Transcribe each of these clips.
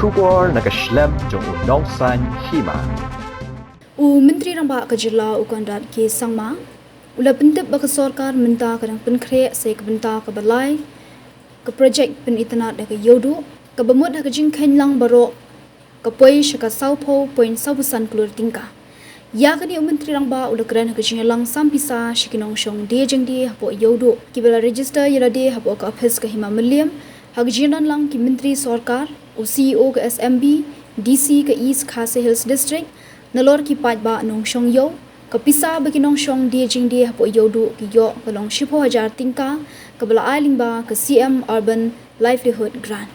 Shubor nakaslem jong unong san Hima. Myntri ramba kajila ukandat ke sangma. Ula Pyntip baka sorkar minta kadang penkre se ke Bynta ke Balai ke projek Pynitynnad ke Iewduh ke bemut ke jingkain lang Baroh ke poi syaka saupo poin saubusan Klur tingka. Ya kini Myntri ramba ula keren ke jingalang sampisa syikinong syong dia jeng dia hapo Iewduh ki bela register yala dia hapo ke office ke Hima Milliam hak jinan lang ki Myntri sorkar o CEO ke SMB DC ke East Khasi Hills District nalor ki pajba nong syong yo kapisa bagi nong syong dia jing dia hapo Iewduh ki yo kalong 10,000 tingka ke Balai lingba ke CM Urban Livelihood Grant.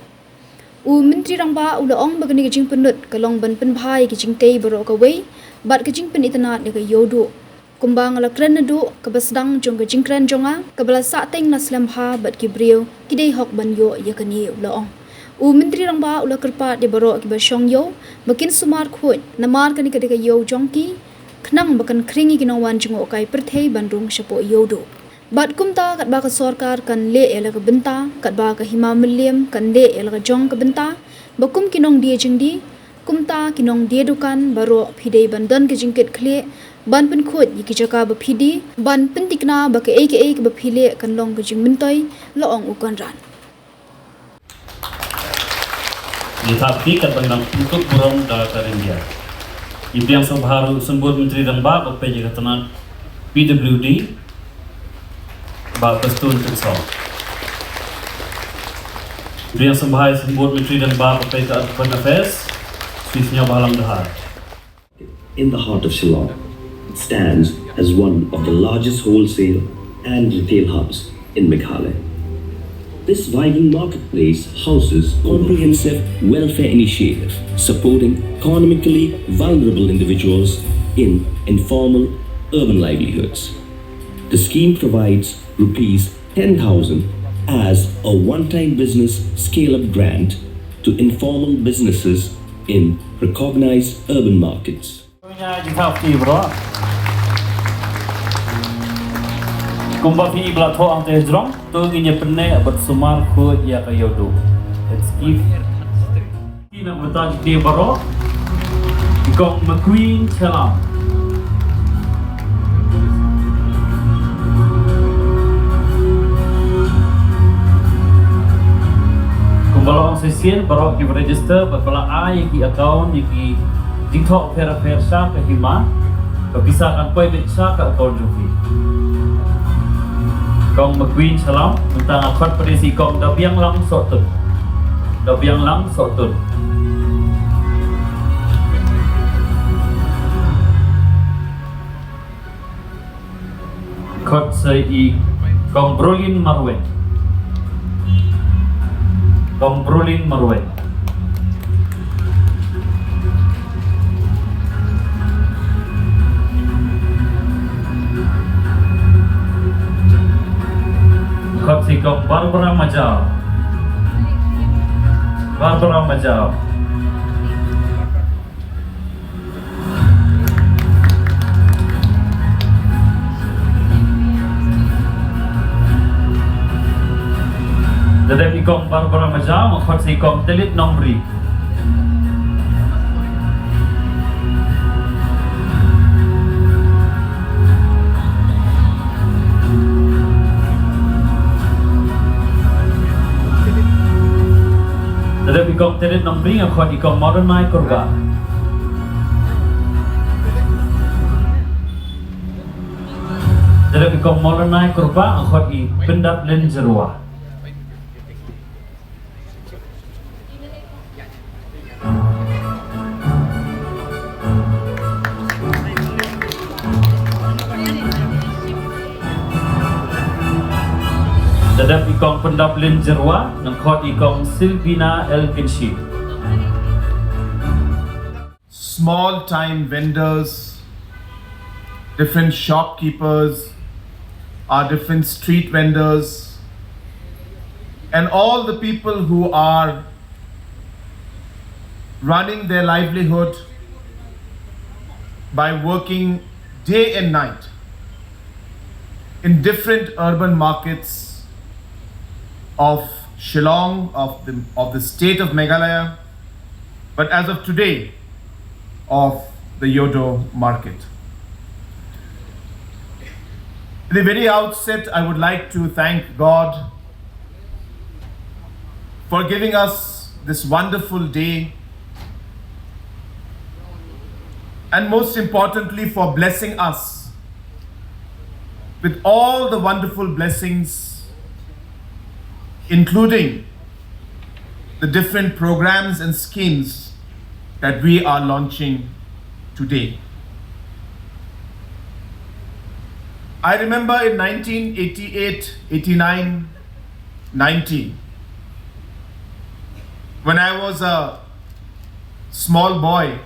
Myntri rangba ula ong bagani ke jing penut kalong ban penbhai ke jing tei Baroh ke wei bat ke jing Pynitynnad ke Iewduh. Kumbang ala kren nadu ke basdang jong ke jing kren jonga ke bala sa teng naslemha bat ki brio ki dei hok ban yo ya kani ula ong. Myntri rangba ula kerpat di Baroh ki basyong yo makin sumar khut namar kani ke de yo jongki kenang bakan keringi ginawan jengok kai perthei Bandung syapo Iewduh. Bat kumta kat ba ke sorkar kan le ela ke Bynta, kat ba ke Hima Milliam kan le ela ke jong ke Bynta, bakum kinong dia jengdi, kumta kinong dia dukan Baroh pidei bandan ke jingkit kle, ban pen khut yiki jaka ba pidi, ban pentikna ba ke aka ke ba phile kan long ke jing Myntri loong ukan ran. Ditapki kat bandang untuk burung data India. Ibu yang baru sembur Myntri dan Bak apa je katanan PWD Bak pestun tersau. Ibu yang bahaya sembur Myntri dan Bak apa je Urban Affairs Swisnya bahalang dahar. In the heart of Shillong, it stands as one of the largest wholesale and retail hubs in Meghalaya. This vibrant marketplace houses comprehensive welfare initiative supporting economically vulnerable individuals in informal urban livelihoods. The scheme provides rupees 10,000 as a one-time business scale-up grant to informal businesses in recognized urban markets. Kumba fi ibla tho ang teh drong to ginya penne abat sumar khod ya ka Iewduh. Let's give ina bata di Baroh ikong McQueen chalam. Kumbala ang sesian Baroh ki register bala ai ki account ki TikTok fair sa ke Hima bisa kan poi bet sa ka account jufi. Kong McQueen salam tentang akad perisi kong dabiang lang sotun. Dabiang lang sotun. Kod sei kong Brolin Marwen. Kong Brolin Marwen. Kod si kong Barbara Majal. Barbara Majal. Dadap ikong Barbara Majal, kod si kong Telit Nomri. Dadap ikong Telit Nomri, kod ikong Modern Mai Kurba. Dadap ikong Modern Mai Kurba, kod i Pendap Len Jerwa. Dadap ikong Pendap Len Jerwa, nangkot ikong Silvina Elkinshi. Small time vendors, different shopkeepers, our different street vendors, and all the people who are running their livelihood by working day and night in different urban markets of Shillong, of the state of Meghalaya, but as of today, of the Iewduh market. At the very outset, I would like to thank God for giving us this wonderful day, and most importantly for blessing us with all the wonderful blessings, including the different programs and schemes that we are launching today. I remember in 1988, 89, 90, when I was a small boy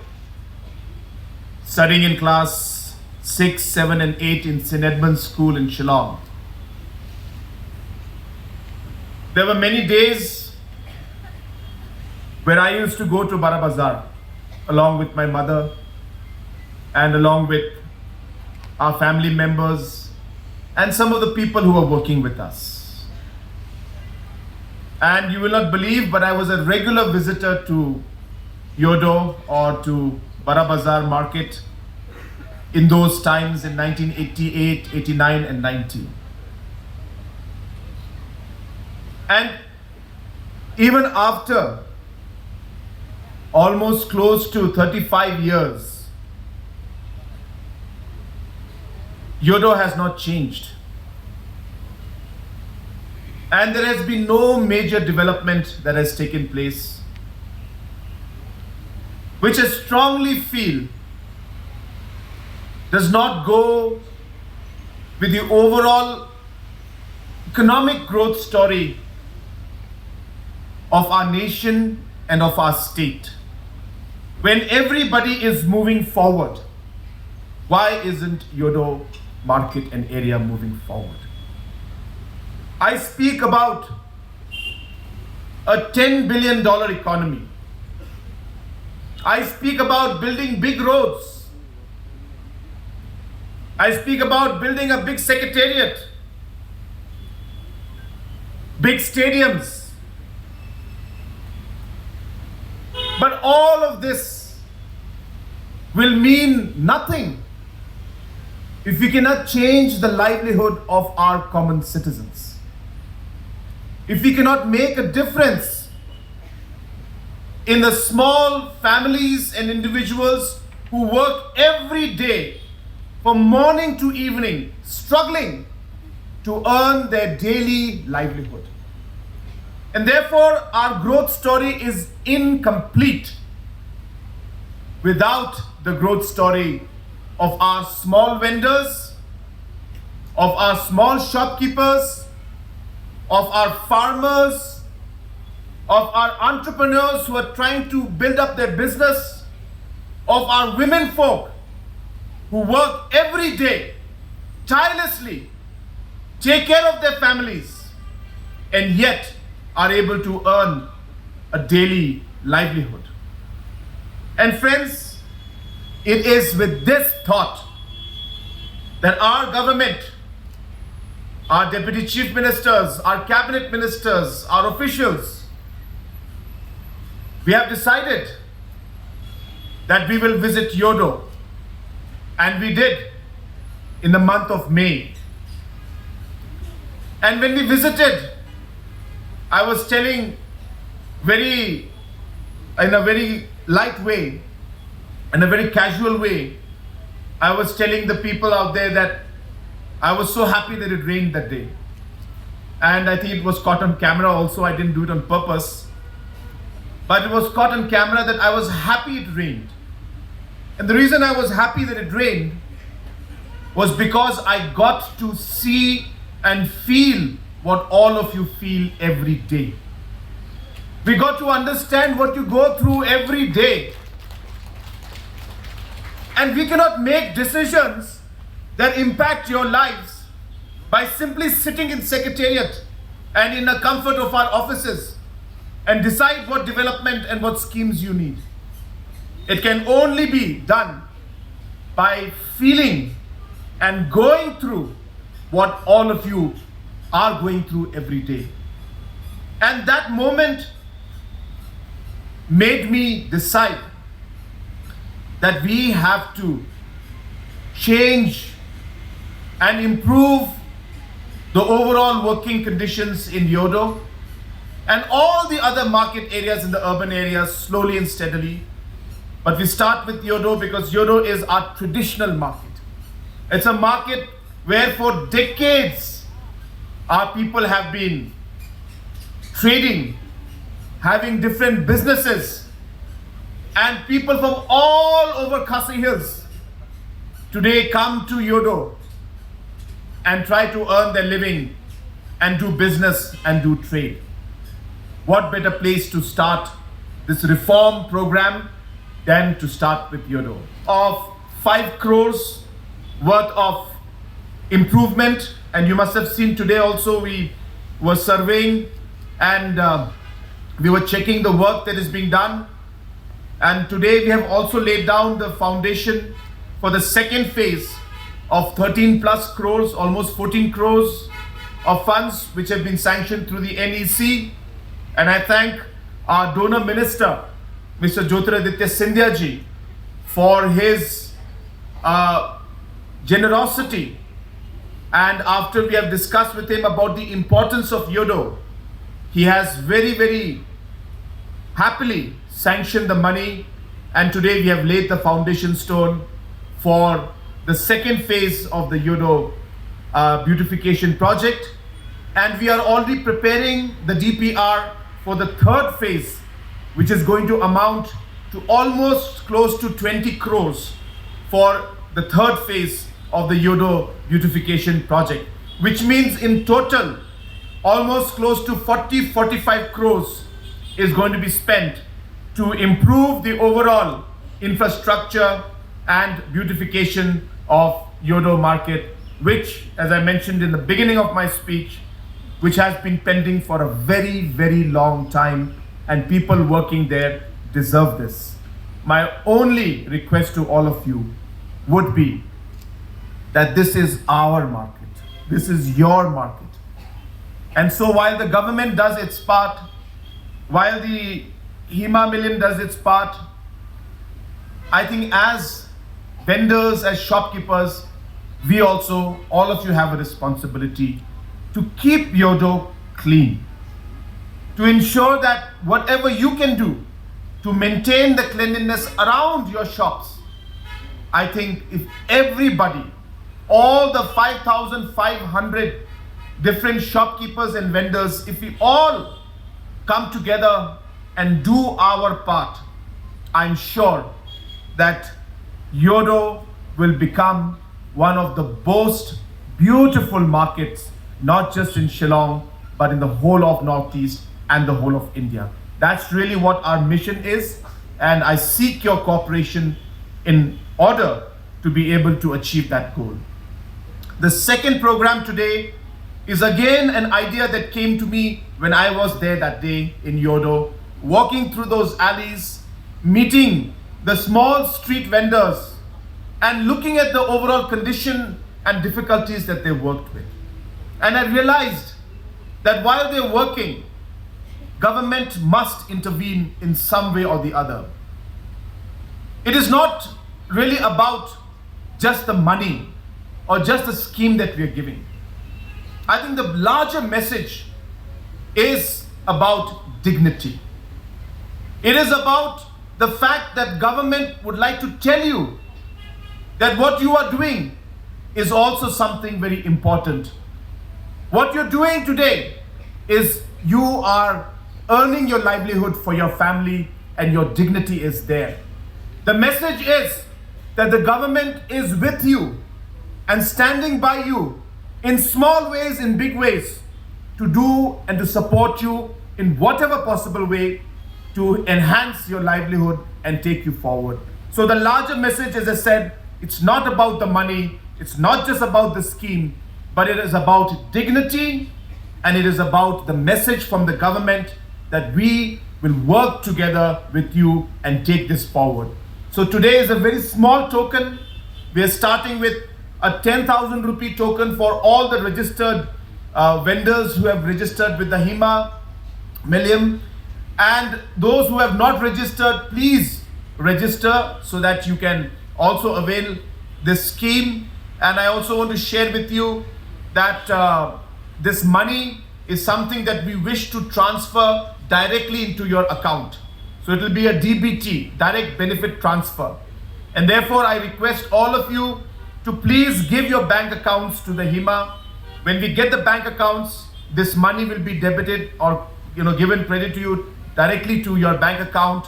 studying in class 6, 7 and 8 in St. Edmund's School in Shillong. There were many days where I used to go to Baroh Bazaar along with my mother and along with our family members and some of the people who were working with us. And you will not believe, but I was a regular visitor to Iewduh or to Baroh Bazaar market in those times in 1988, 89 and 90. And even after almost close to 35 years, Iewduh has not changed. And there has been no major development that has taken place, which I strongly feel does not go with the overall economic growth story of our nation and of our state. When everybody is moving forward, why isn't Iewduh market and area moving forward? I speak about a $10 billion economy. I speak about building big roads. I speak about building a big secretariat, big stadiums. But all of this will mean nothing if we cannot change the livelihood of our common citizens. If we cannot make a difference in the small families and individuals who work every day from morning to evening, struggling to earn their daily livelihood. And therefore, our growth story is incomplete without the growth story of our small vendors, of our small shopkeepers, of our farmers, of our entrepreneurs who are trying to build up their business, of our women folk who work every day tirelessly, take care of their families, and yet are able to earn a daily livelihood. And friends, it is with this thought that our government, our deputy chief ministers, our cabinet ministers, our officials, we have decided that we will visit Iewduh. And we did in the month of May. And when we visited, I was telling in a very light way, in a very casual way, I was telling the people out there that I was so happy that it rained that day. And I think it was caught on camera also. I didn't do it on purpose. But it was caught on camera that I was happy it rained. And the reason I was happy that it rained was because I got to see and feel what all of you feel every day. We got to understand what you go through every day. And we cannot make decisions that impact your lives by simply sitting in secretariat and in the comfort of our offices and decide what development and what schemes you need. It can only be done by feeling and going through what all of you are going through every day. And that moment made me decide that we have to change and improve the overall working conditions in Iewduh and all the other market areas in the urban areas slowly and steadily. But we start with Iewduh because Iewduh is our traditional market. It's a market where for decades our people have been trading, having different businesses, and people from all over Khasi Hills today come to Iewduh and try to earn their living and do business and do trade. What better place to start this reform program than to start with Iewduh? Of 5 crores worth of improvement, and you must have seen today also we were surveying and we were checking the work that is being done, and today we have also laid down the foundation for the second phase of 13 plus crores, almost 14 crores of funds which have been sanctioned through the NEC. And I thank our donor minister, Mr. Jyotiraditya Scindia ji, for his generosity. And after we have discussed with him about the importance of Iewduh, he has very, very happily sanctioned the money, and today we have laid the foundation stone for the second phase of the Iewduh beautification project, and we are already preparing the DPR for the third phase, which is going to amount to almost close to 20 crores for the third phase of the Iewduh beautification project, which means in total almost close to 40-45 crores is going to be spent to improve the overall infrastructure and beautification of Iewduh market, which, as I mentioned in the beginning of my speech, which has been pending for a very, very long time, and people working there deserve this. My only request to all of you would be that this is our market. This is your market. And so while the government does its part, while the Hima Million does its part, I think as vendors, as shopkeepers, we also, all of you have a responsibility to keep Iewduh clean, to ensure that whatever you can do to maintain the cleanliness around your shops. I think if everybody, all the 5,500 different shopkeepers and vendors, if we all come together and do our part, I'm sure that Iewduh will become one of the most beautiful markets, not just in Shillong, but in the whole of Northeast and the whole of India. That's really what our mission is, and I seek your cooperation in order to be able to achieve that goal. The second program today is again an idea that came to me when I was there that day in Iewduh, walking through those alleys, meeting the small street vendors and looking at the overall condition and difficulties that they worked with. And I realized that while they're working, government must intervene in some way or the other. It is not really about just the money or just the scheme that we are giving. I think the larger message is about dignity. It is about the fact that government would like to tell you that what you are doing is also something very important. What you're doing today is you are earning your livelihood for your family and your dignity is there. The message is that the government is with you and standing by you in small ways, in big ways, to do and to support you in whatever possible way to enhance your livelihood and take you forward. So the larger message, as I said, it's not about the money, it's not just about the scheme, but it is about dignity, and it is about the message from the government that we will work together with you and take this forward. So today is a very small token. We are starting with a 10,000 rupee token for all the registered vendors who have registered with the Hima Million. And those who have not registered, please register so that you can also avail this scheme. And I also want to share with you that this money is something that we wish to transfer directly into your account. So it will be a DBT, direct benefit transfer. And therefore I request all of you to please give your bank accounts to the Hima. When we get the bank accounts, this money will be debited or given credit to you directly to your bank account,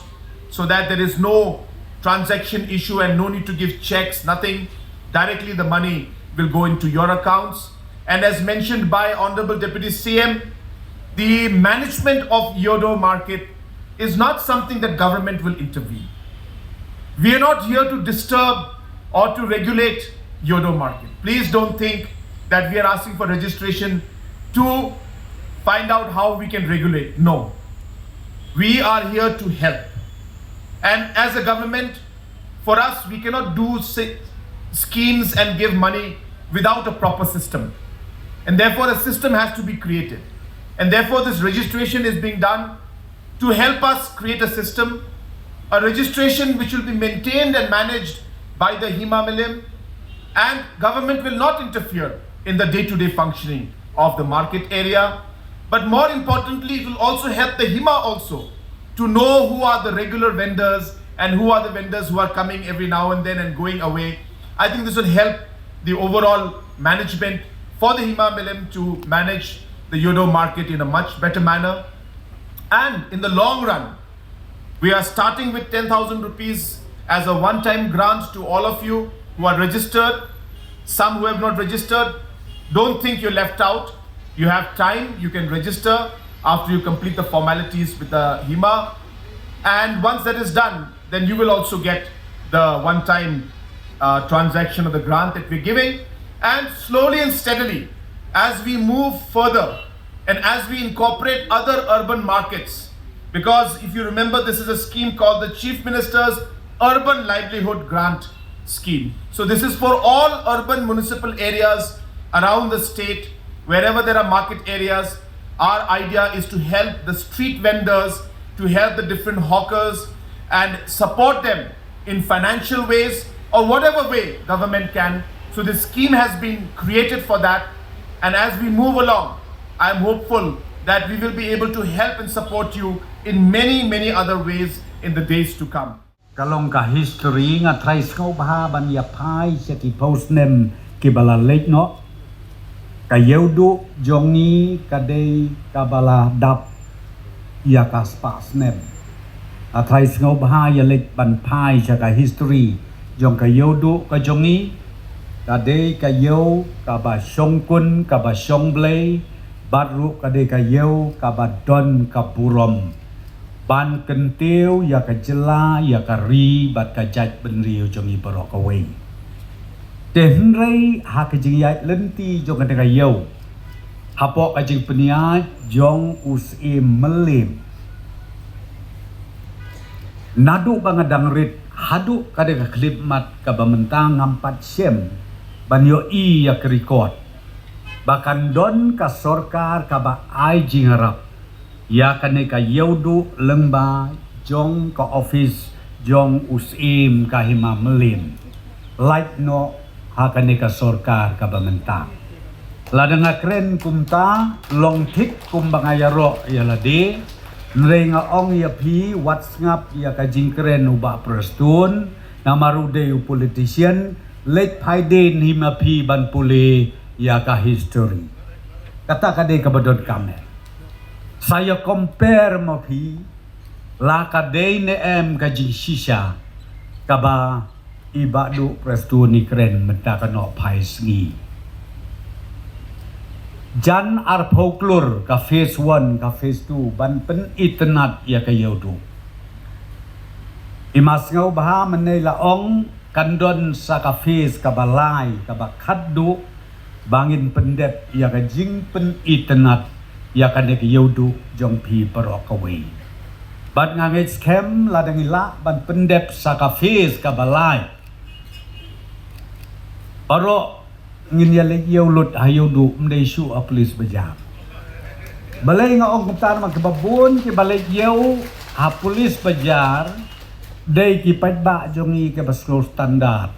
so that there is no transaction issue and no need to give checks, nothing. Directly the money will go into your accounts. And as mentioned by Honorable Deputy CM, the management of Iewduh market is not something that government will intervene. We are not here to disturb or to regulate Iewduh market. Please don't think that we are asking for registration to find out how we can regulate. No. We are here to help. And as a government, for us, we cannot do schemes and give money without a proper system. And therefore, a system has to be created. And therefore, this registration is being done to help us create a system, a registration which will be maintained and managed by the Hima Milim, and government will not interfere in the day-to-day functioning of the market area. But more importantly, it will also help the Hima also to know who are the regular vendors and who are the vendors who are coming every now and then and going away. I think this will help the overall management for the Hima Milim to manage the Iewduh market in a much better manner. And in the long run, we are starting with 10,000 rupees as a one-time grant to all of you who are registered. Some who have not registered, don't think you're left out. You have time, you can register after you complete the formalities with the Hima. And once that is done, then you will also get the one-time transaction of the grant that we're giving. And slowly and steadily, as we move further and as we incorporate other urban markets, because if you remember, this is a scheme called the Chief Minister's Urban Livelihood Grant Scheme. So this is for all urban municipal areas around the state, wherever there are market areas. Our idea is to help the street vendors, to help the different hawkers and support them in financial ways or whatever way government can. So this scheme has been created for that. And as we move along, I am hopeful that we will be able to help and support you in many, many other ways in the days to come. Kalong ka history nga trais ngau baha ban ya pai sa ki post nem ki bala lek no ka Iewduh jongi ka dei ka bala dap ya ka spas nem a trais ngau baha ya lek ban pai sa ka history jong ka Iewduh ka jongi ka dei ka yeu ka ba shong kun ka ba shong blei Baroh ka dei ka yeu ka ba don ka burom ban kentiu ya ka jela ya ka ri bat ka jaj ben riu jong i Baroh ka wei ten rei ha ka jing yai lenti jong ka dei ka yeu hapo ka jing penia jong us e melim nadu bangadang rit hadu ka dei ka klip mat ka ba mentang ngampat sem ban yo i ya ka record bahkan don ka sorkar ka ba ai jing harap ya kane ka Iewduh lengba jong ka office jong usim ka Hima Milim light no ha kane ka sorkar ka bamenta ladang kren kumta long tik kumbangayaro ya lade nrenga ong ya pi whatsapp ya ka jingkren uba prestun namarude u politician lek paiden Hima pi ban pule ya ka history kata kade ka badon kamer saya compare mo pi la kadei ne em ka jing shisha ka ba Iewduh prestu ni kren menta ka no pai sngi jan arpo Klur ka phase 1 ka phase 2 ban Pynitynnad ya ka Iewduh imas ngau baha menei la ong kandon sa ka phase ka Balai ka ba khaddu bangin pendep ya ka jing Pynitynnad ya kan ke Iewduh jong pi Baroh ka wei bat ngangai scam ladang ila ban pendep sa ka phase ka Balai Baroh ngin ya le Iewduh Iewduh mdei shu a police bejam Balai nga ong kumtar magkababun ki balay yaw ha pulis bajar day ki padba jongi ke baskol standard.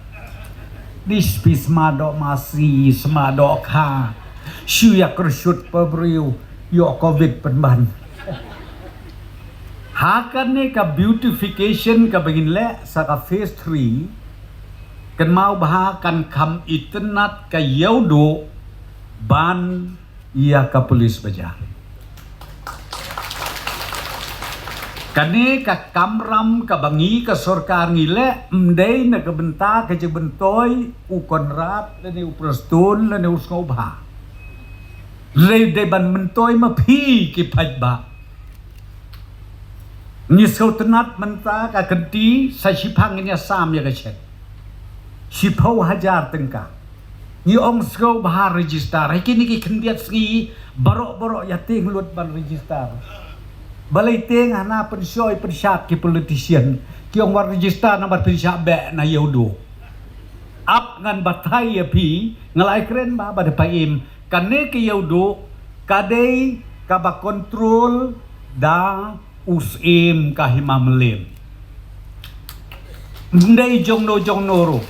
Dis pis madok masih semadok ha. Syuya kersut pabriu yo covid penban. Hakan ni ka beautification ka begin le sa ka phase 3 kan mau bahakan kam Pynitynnad ka Iewduh ban ia ka polis bajar. Kani ka kamram ka bangi ka sorkar ngile mdei na ka benta ka bentoy u konrad lani u prestun lani u skobha. Lei de ban mentoy ma phi ki phajba. Ni Pynitynnad menta ka kenti sa sipang nya sam ya ka chet. Sipau hajar tengka. Ni ong skobha register hai kini ki kendiat sgi barok ya ting lut ban register. Balai teng hana pensoi pensat ki politician ki ong war register nomor pensat be na Iewduh. Ap ngan batai ya pi ngalai keren ba pada paim kane ki Iewduh kadai ka ba kontrol da usim ka Hima melim. Ndai jong no ro.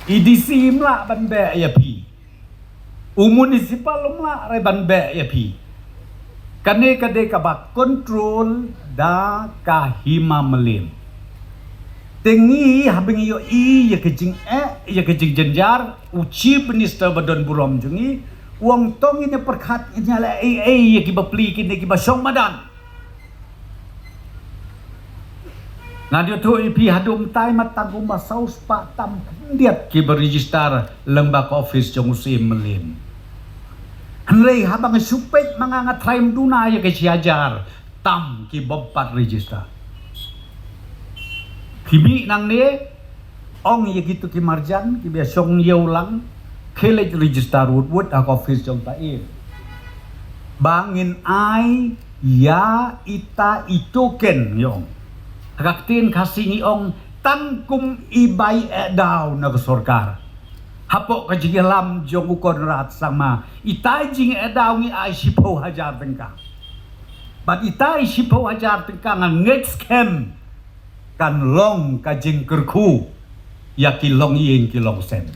IDC mla ban be ya pi. Municipal mla rai ban be ya pi. Kane kadai ka ba kontrol da ka Hima melim. Tengi habing yo ya kejing ya kejing jenjar chief minister badon burom jungi wong tong ini perkat nyala ya ki bapli kini ki basong madan. Ngadio tu ipi hadum tai matangum basaus pa tam diat ki beregister lembaga office jong usim melim. Henrei habang supet mga ngatraim duna ya ke siajar tam ki bompat register. Kimi nang ne ong ya gitu ki marjan ki biasong yeulang kelej register wood ak office jong pae. Bangin ai ya ita itoken yong. Hakaktin kasingi ong tangkum ibay daw na sorkar. Hapok ka jigelam jong ukon rat sama itai jing edaw ngi ai sipo hajar tengka. But itai sipo hajar tengka nga next camp kan long ka jing kerku ya kilong yin kilong sen.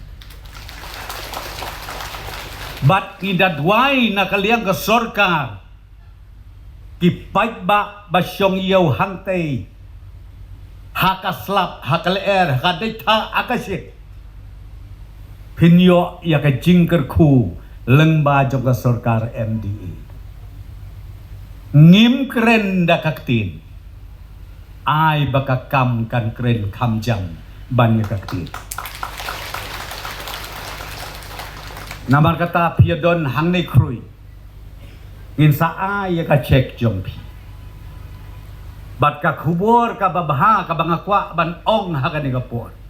But idadwai na kaliang ka sorkar kipait ba basyong yaw hangtay hakaslap hakaleer hakadeta akasik. Pinyo ya ka jingker ku lengba juga sorkar MDE. Ngim keren da kaktin. Ai baka kam kan keren kam jam ban ya kaktin. Namar kata piadon hang nei krui. Ngin sa ai ya ka cek jompi. Bat ka kubur ka babaha ka bangakwa ban ong ha ka ni kapor.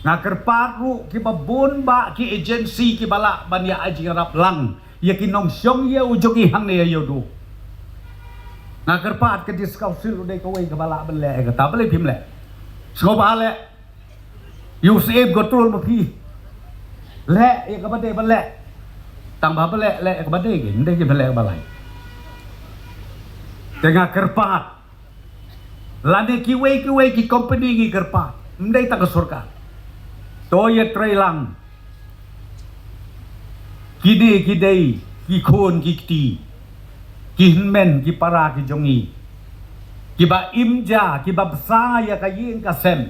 Nga kerparu ki babun ba ki agency ki bala ban ya aji rap lang ya ki nong syong ya ujung ihang ne Iewduh. Nga kerpat ke diskausil dei ka wei ka bala ban le ka ta bale pim le. Sko ba le. You save gotrol ma pi. Le ya ka bade ban le. Tang ba le ka bade ki ndai ki ban le ka balai. Tengah kerpat. Lade ki wei ki company ki kerpat. Ndai ta ka sorkar. Toya trailang kide kidei ki khon ki ti ki men ki para ki jongi ki ba imja ki ba bsa ya ka yin ka sem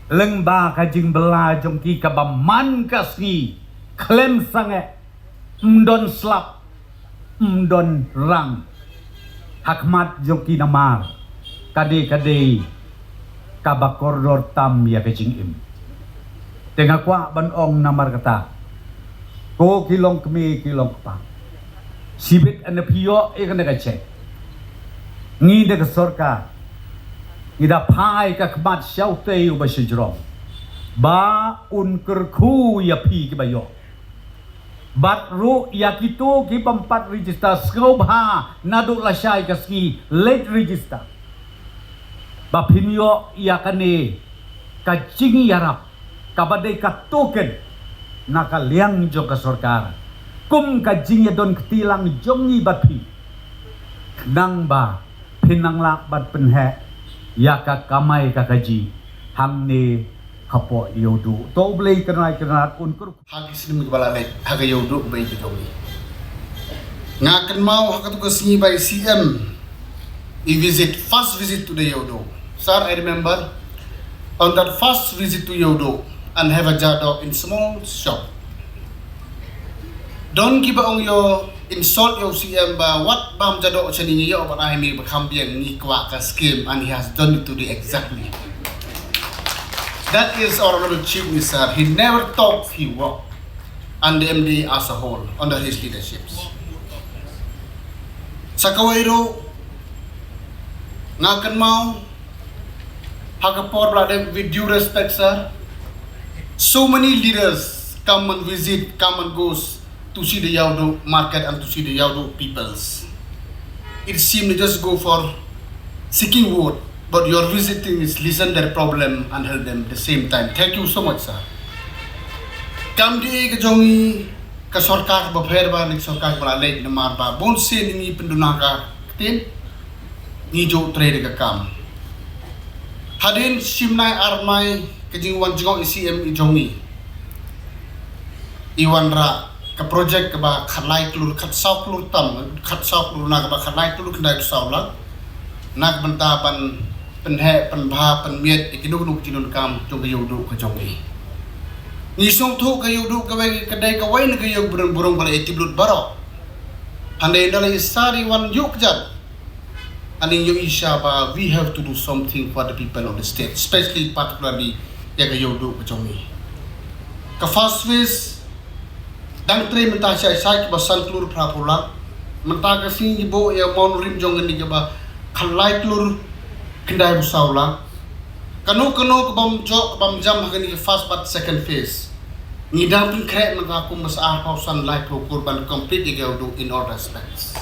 lengba ka jing bela jong ki ka ba man ka sni klem sange mdon slap mdon rang hakmat jong ki namar kade ka ba koridor tam ya ka jing im. Tengah kwa ban ong namar kata ko kilong kemi kilong pa sibit ane piyo ikan ka cek ngi de ka sorka ida pai ka kmat syaute u ba sejrong ba un kerku ya pi ki bayo bat ru ya kitu ki pempat register skobha naduk lasai ka ski late register ba pinyo ya kane ka jingi yarap kabadai ka token nakaliang jo ka sorkar kum ka jing ya don ketilang jongi batpi nang ba pinang lak bat penhe ya ka kamai ka kaji hang ni kapo Iewduh to blei kenai kenat un kur hagi sini Balai haga Iewduh bai ke jongi ngakan mau haga tu singi by CM first visit to the Iewduh. Sir, I remember on that first visit to Iewduh and have a jado in small shop. Don't give on your insult your CM ba what bam jado chani yo but I may become bien ni kwa ka scheme and he has done it to the exactly. That is our honorable chief minister. He never talked, he walked, and the MD as a whole under his leaderships. Sa kawairo ngakan mau Hagapor brother, with due respect, sir. So many leaders come and visit, come and goes to see the Iewduh market and to see the Iewduh peoples. It seems to just go for seeking vote, but your visiting is listen their problem and help them at the same time. Thank you so much, sir. Kam di ke jongi ke sarkar ba pher ba ni sarkar Balai na mar ba bon se ni pendunaka tin ni jo trade ka kam. Hadin simnai armai kejingwan jengok ICM ijongi iwan ra ka project ka ba khalai klur khat sau klur tam khat sau klur na ka ba khalai klur kendai sau la nak benta pan penhe penbha penmiet ikinu nuk jinun kam jong Iewduh ka jongi ni song thu ka Iewduh ka wai kedai ka wai na ka Iewduh burung Balai tiblut Baroh handai dalai sari wan yuk jat. And in your Isha, we have to do something for the people of the state, especially particularly Yaga Iewduh Kajongi. Ka first phase, dang tre menta sai basan Klur prapula, menta ka sing ibo ya mon rim jongan ni ba khalai Klur kendai busaula. Kanu ka bam jam hakani ka first but second phase. Ni dang pin krek menta ku mas a pausan life kurban complete Yaga Iewduh in all respects.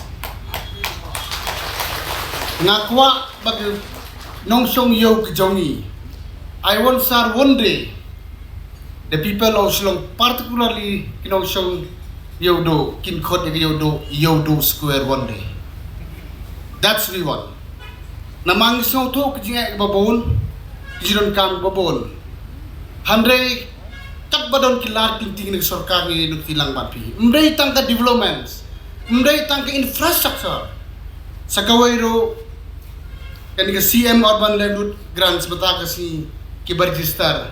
Ngakwa bagi nongsong yo kejongi. I want sir one day the people of Shillong, particularly nongsong Iewduh, kin khot Iewduh square one day. That's we want. Namang song to kejinga babon, kijiron kam babon. Handre kat badon kilar tinting ng sarkar ni nutilang mapi. Mday tangka developments, mday tangka infrastructure. Sa kawairo kani ka CM urban livelihood grants bata kasi kibarregister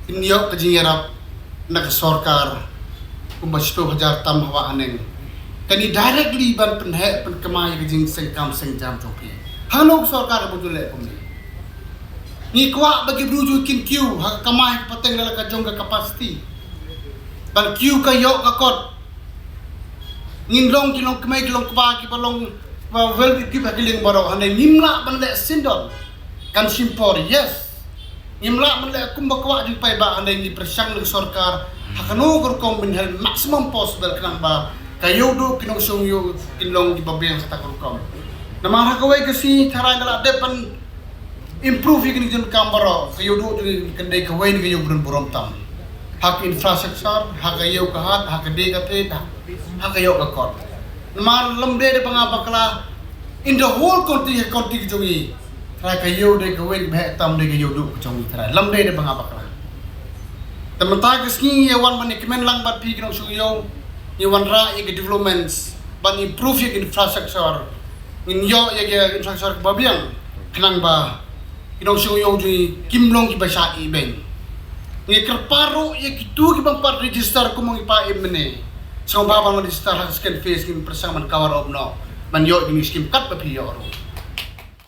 inyo kajingerap na sarkar kung 10,000 tam hawa aneng kani directly ban penhe pen kamay kajing sengkam sengjam chopi hanog sarkar budule kumni ni kwa bagi bruju kin queue ha kamay pateng dala ka jong ka capacity ban queue kayo ka kot nginlong kilong kamay kilong kwa ki palong well keep killing Baroh and nimla banle sindon kan simpor yes nimla banle kumbakwa di pai ba andai ni persang ng sarkar hakano gor kong binhel maximum possible kanang ba Iewduh kinong sungyo kinlong di babiyang sa takor kom namara kawai kasi taray nala depan improve yung kinong kam Baroh Iewduh di kanday kawai ni Iewduh burom tam hak infrastructure hak Iewduh kahat hak degatet hak Iewduh kakot namar lamde de pangabakla in the whole country jongi try ka Iewduh ka wen bhe tam de Iewduh jongi try lamde de pangabakla tamanta kasni yawan man ikmen lang bat pi kinong suyo yawan ra ye developments ban improve ye infrastructure in yo ye infrastructure babiang kanang ba kinong suyo ji kimlong ki basa iben ni kerparo ye kitu ki bang par register kumong ipa imene so babang register has can face kin persaman kawar of no man yo ni skim kat pa piyo